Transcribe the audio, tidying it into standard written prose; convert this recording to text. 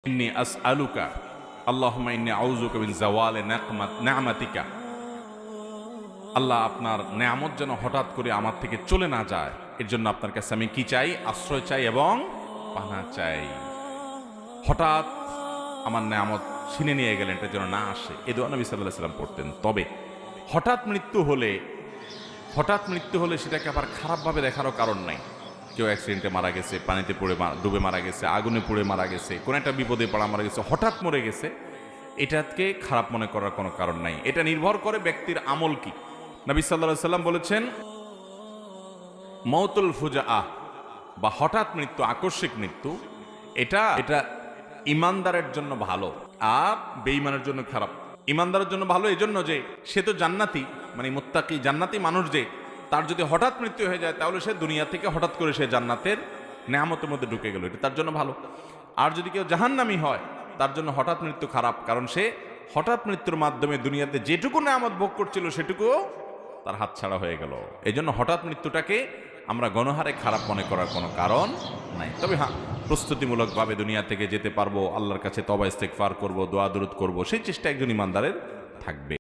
ইন্নী আসআলুকা আল্লাহুম্মা ইন্নী আউযুকা মিন যাওয়ালি নি'মাতিকা। আল্লাহ, আপনার নেয়ামত যেন হঠাৎ করে আমার থেকে চলে না যায়, এর জন্য আপনার কাছে আমি কি চাই? আশ্রয় চাই এবং পানা চাই। হঠাৎ আমার নেয়ামত ছিনে নিয়ে গেলেন, এটা যেন না আসে, এই দোয়া নবী সাল্লাল্লাহু আলাইহি ওয়াসাল্লাম পড়তেন। তবে হঠাৎ মৃত্যু হলে সেটাকে আবার খারাপভাবে দেখারও কারণ নাই। কেউ অ্যাক্সিডেন্টে মারা গেছে, পানিতে পড়ে ডুবে মারা গেছে, আগুনে পুড়ে মারা গেছে, কোন একটা বিপদে পড়া মারা গেছে, হঠাৎ মরে গেছে, এটাকে খারাপ মনে করার কোনো কারণ নাই। এটা নির্ভর করে ব্যক্তির আমল কি। নবী সাল্লাল্লাহু আলাইহি ওয়াসাল্লাম বলেছেন, মৌতুল ফুজাআহ বা হঠাৎ মৃত্যু, আকস্মিক মৃত্যু, এটা ইমানদারের জন্য ভালো আর বেঈমানের জন্য খারাপ। ইমানদারের জন্য ভালো এজন্য যে সে তো জান্নাতি, মানে মুত্তাকি জান্নাতি মানুষ, যে তার যদি হঠাৎ মৃত্যু হয়ে যায় তাহলে সে দুনিয়া থেকে হঠাৎ করে সে জান্নাতের নেয়ামতের মধ্যে ঢুকে গেল, এটা তার জন্য ভালো। আর যদি কেউ জাহান্নামী হয় তার জন্য হঠাৎ মৃত্যু খারাপ, কারণ সে হঠাৎ মৃত্যুর মাধ্যমে দুনিয়াতে যেটুকু নেয়ামত ভোগ করছিল সেটুকুও তার হাতছাড়া হয়ে গেল। এই জন্য হঠাৎ মৃত্যুটাকে আমরা গণহারে খারাপ মনে করার কোনো কারণ নাই। তবে হ্যাঁ, প্রস্তুতিমূলকভাবে দুনিয়া থেকে যেতে পারবো, আল্লাহর কাছে তওবা ইস্তেগফার করব, দোয়া দুরূদ করব, সেই চেষ্টা একজন ইমানদারের থাকবে।